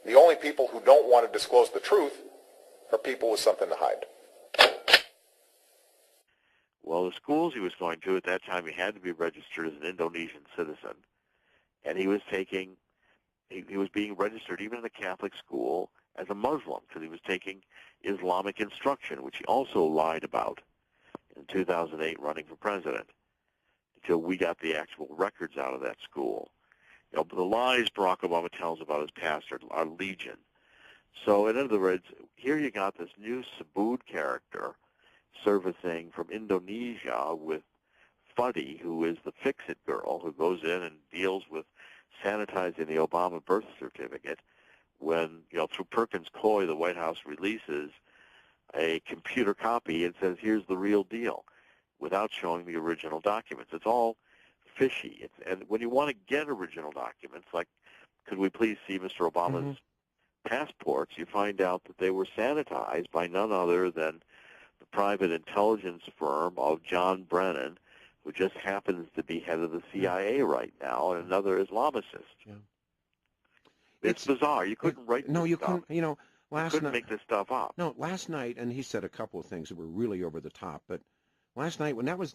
The only people who don't want to disclose the truth are people with something to hide. Well, the schools he was going to at that time, he had to be registered as an Indonesian citizen. And he was he was being registered even in a Catholic school as a Muslim because he was taking Islamic instruction, which he also lied about in 2008 running for president until we got the actual records out of that school. You know, but the lies Barack Obama tells about his past are legion. So in other words, here you got this new Subud character surfacing from Indonesia with Fuddy, who is the fix-it girl who goes in and deals with sanitizing the Obama birth certificate when, you know, through Perkins Coie, the White House releases a computer copy and says, here's the real deal, without showing the original documents. It's all fishy. And when you want to get original documents, like, could we please see Mr. Obama's passports, you find out that they were sanitized by none other than the private intelligence firm of John Brennan, who just happens to be head of the CIA right now, and another Islamicist. Yeah. It's bizarre. You couldn't write no, this you stuff. couldn't. You know, you couldn't make this stuff up. No, last night, and he said a couple of things that were really over the top. But last night, when that was,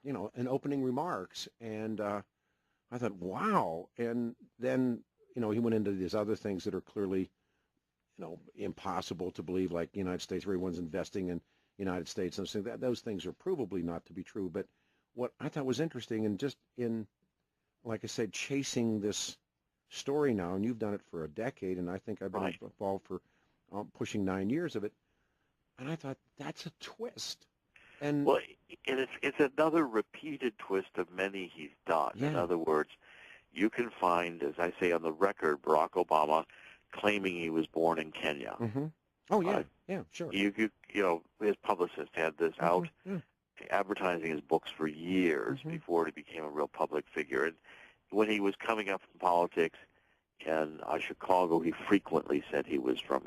you know, an opening remarks, and I thought, wow. And then, you know, he went into these other things that are clearly, you know, impossible to believe, like the United States, everyone's investing in the United States, and saying that those things are provably not to be true. But what I thought was interesting, and just in, like I said, chasing this story now, and you've done it for a decade, and I think I've been involved for pushing 9 years of it, and I thought, that's a twist. And well, and it's another repeated twist of many he's done. Yeah. In other words, you can find, as I say on the record, Barack Obama claiming he was born in Kenya. Oh, yeah, yeah, sure. You know, his publicist had this out, advertising his books for years before he became a real public figure. And when he was coming up in politics in Chicago, he frequently said he was from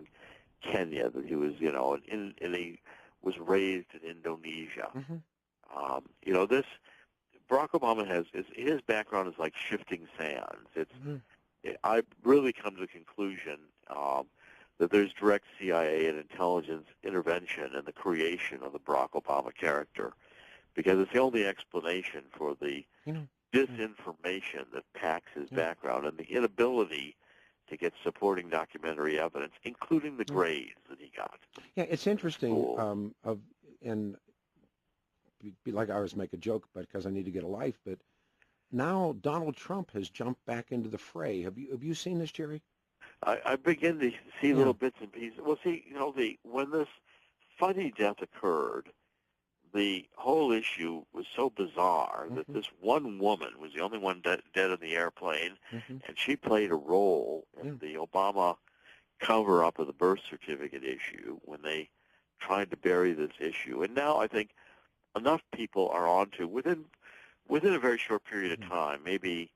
Kenya, that he was, you know, and he was raised in Indonesia. You know, this, Barack Obama has, his background is like shifting sands. I've really come to the conclusion that there's direct CIA and intelligence intervention in the creation of the Barack Obama character, because it's the only explanation for the disinformation that packs his background and the inability to get supporting documentary evidence, including the grades that he got. Yeah, it's interesting. And like I always make a joke, but because I need to get a life, but now Donald Trump has jumped back into the fray. Have you seen this, Jerry? I begin to see little bits and pieces. Well, see, you know, when this Fuddy death occurred, the whole issue was so bizarre that this one woman was the only one dead in the airplane, and she played a role in the Obama cover-up of the birth certificate issue when they tried to bury this issue. And now I think enough people are onto, within a very short period of time, maybe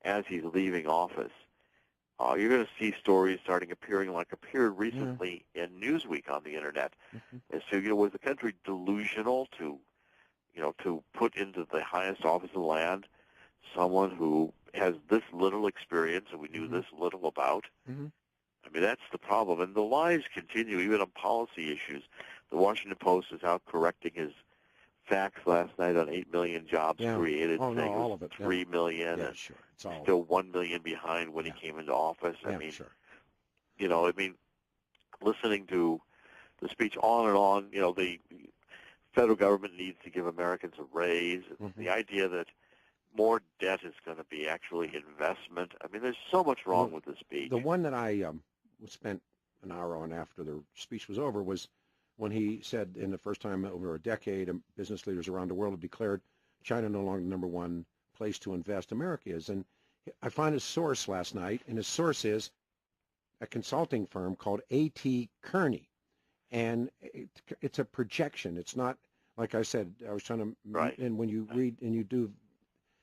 as he's leaving office, you're going to see stories starting appearing, like appeared recently in Newsweek on the internet, as to, you know, was the country delusional to, you know, to put into the highest office of the land someone who has this little experience and we knew this little about? I mean, that's the problem. And the lies continue, even on policy issues. The Washington Post is out correcting his facts last night on 8 million jobs created, saying all it was of it. 3 million, and sure. It's all still 1 million behind when he came into office. I mean, you know, I mean, listening to the speech on and on, you know, the federal government needs to give Americans a raise. The idea that more debt is going to be actually investment. I mean, there's so much wrong with the speech. The one that I spent an hour on after the speech was over was when he said, in the first time over a decade, business leaders around the world have declared China no longer the number one place to invest. America is. And I found his source last night, and his source is a consulting firm called A.T. Kearney. And it's a projection. It's not, like I said, I was trying to, and when you read and you do,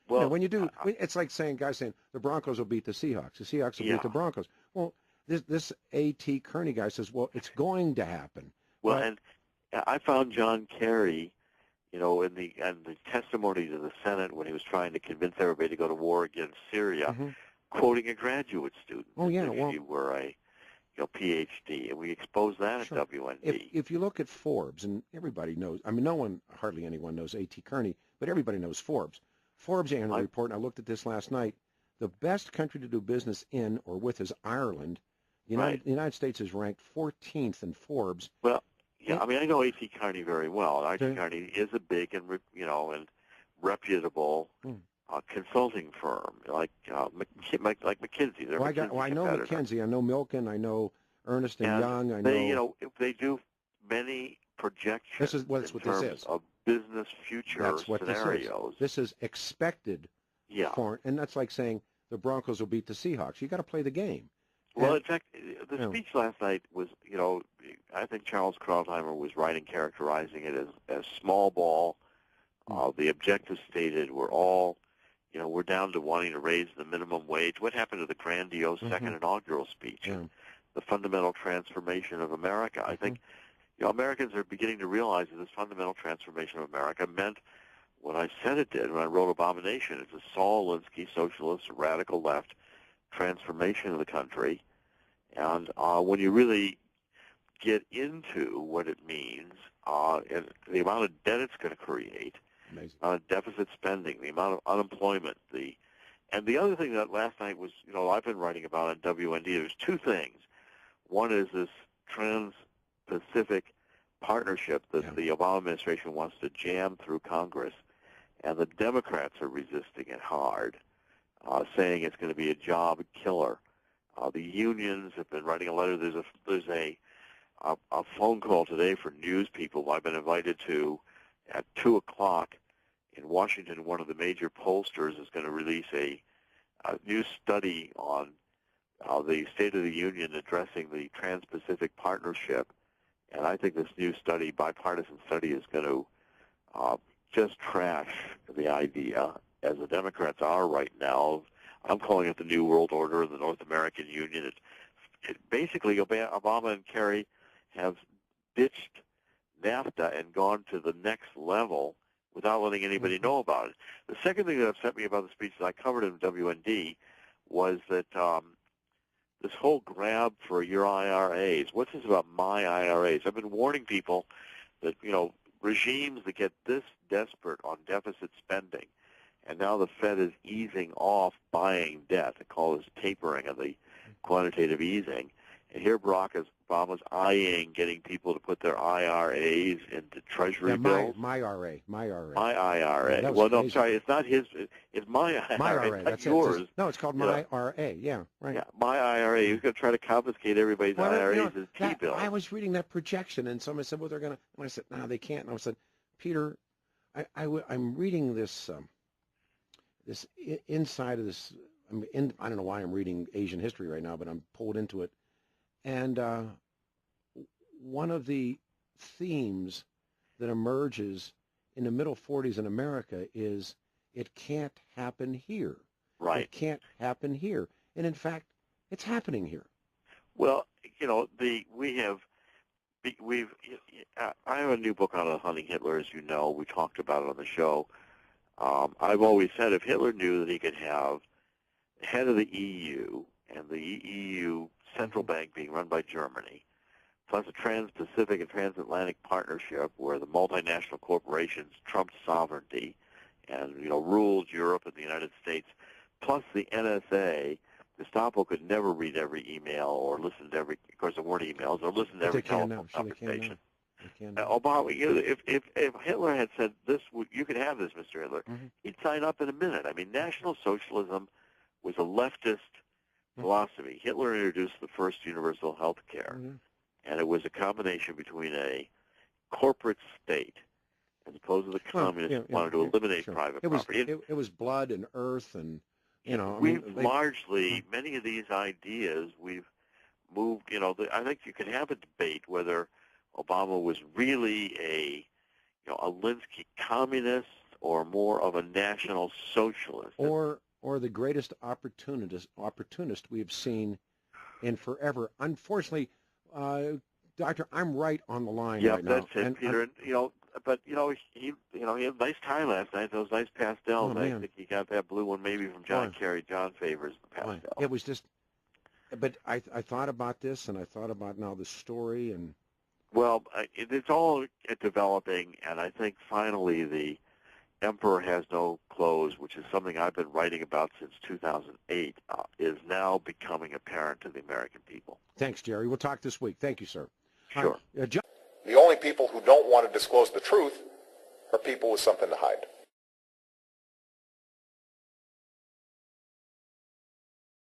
well, you know, when you do, it's like guys saying the Broncos will beat the Seahawks. The Seahawks will beat the Broncos. Well, this A.T. Kearney guy says, well, it's going to happen. Well, and I found John Kerry, you know, in the testimony to the Senate when he was trying to convince everybody to go to war against Syria. quoting a graduate student. Oh, yeah. If you were a PhD, and we expose that Sure. at WND. If you look at Forbes, and everybody knows, I mean, hardly anyone knows A.T. Kearney, but everybody knows Forbes. Forbes annual report, and I looked at this last night, the best country to do business in or with is Ireland. The United States is ranked 14th in Forbes. Well, yeah, I mean, I know A.T. Kearney very well. A.T. Kearney is a big and reputable consulting firm, like McKinsey. I know McKinsey. I know Milken. I know Ernst and Young. I know. They do many projections in terms of business future That's what scenarios. This is expected. Yeah. And that's like saying the Broncos will beat the Seahawks. You got to play the game. Well, in fact, the speech last night was, I think Charles Krauthammer was right in characterizing it as small ball. The objectives stated were all, we're down to wanting to raise the minimum wage. What happened to the grandiose second inaugural speech? The fundamental transformation of America. I think Americans are beginning to realize that this fundamental transformation of America meant what I said it did when I wrote Abomination. It's a Saul Alinsky socialist, radical left transformation of the country. And when you really get into what it means, and the amount of debt it's going to create, deficit spending, the amount of unemployment, and the other thing that last night was, I've been writing about on WND, there's two things. One is this Trans-Pacific partnership that the Obama administration wants to jam through Congress, and the Democrats are resisting it hard, saying it's going to be a job killer. The unions have been writing a letter. There's a phone call today for news people I've been invited to at 2 o'clock in Washington. One of the major pollsters is going to release a new study on the State of the Union addressing the Trans-Pacific Partnership. And I think this new study, bipartisan study, is going to just trash the idea, as the Democrats are right now. I'm calling it the New World Order of the North American Union. It basically, Obama and Kerry have ditched NAFTA and gone to the next level without letting anybody know about it. The second thing that upset me about the speech that I covered in WND was that this whole grab for your IRAs. What's this about my IRAs? I've been warning people that, regimes that get this desperate on deficit spending, and now the Fed is easing off buying debt. They call this tapering of the quantitative easing. And here Barack Obama's eyeing getting people to put their IRAs into Treasury bills. My IRA. My IRA. Yeah, well, no, I'm sorry. It's not his. It's my IRA. My IRA. That's yours. No, it's called my IRA. Yeah, right. Yeah, my IRA. He's going to try to confiscate everybody's IRAs as T-bills. I was reading that projection, and somebody said, well, they're going to. And I said, no, they can't. And I said, Peter, I'm reading this inside of this. I don't know why I'm reading Asian history right now, but I'm pulled into it. And one of the themes that emerges in the middle 40s in America is it can't happen here. Right. It can't happen here. And in fact, it's happening here. Well, I have a new book on Hunting Hitler, as you know. We talked about it on the show. I've always said if Hitler knew that he could have the head of the EU and the EU central bank being run by Germany, plus a trans-Pacific and transatlantic partnership where the multinational corporations trumped sovereignty and, ruled Europe and the United States, plus the NSA, Gestapo could never read every email or listen to every, of course there weren't emails, or listen to every telephone conversation. Obama, if Hitler had said this, you could have this, Mr. Hitler, he'd sign up in a minute. I mean, National Socialism was a leftist philosophy. Hitler introduced the first universal health care, and it was a combination between a corporate state as opposed to the communists who wanted to eliminate private property. It was blood and earth and, largely, many of these ideas we've moved, I think you can have a debate whether Obama was really a Alinsky communist or more of a national socialist. Or the greatest opportunist we've seen in forever. Unfortunately, Doctor, I'm right on the line right now. Yeah, that's it, Peter. but he had a nice tie last night. Those nice pastels. Oh, I man. think he got that blue one maybe from John Kerry. John favors the pastel. It was just, but I thought about this, and I thought about now the story, and Well, it's all developing, and I think finally the Emperor Has No Clothes, which is something I've been writing about since 2008, is now becoming apparent to the American people. thanks, Jerry. We'll talk this week. Thank you, sir. Sure. John. The only people who don't want to disclose the truth are people with something to hide.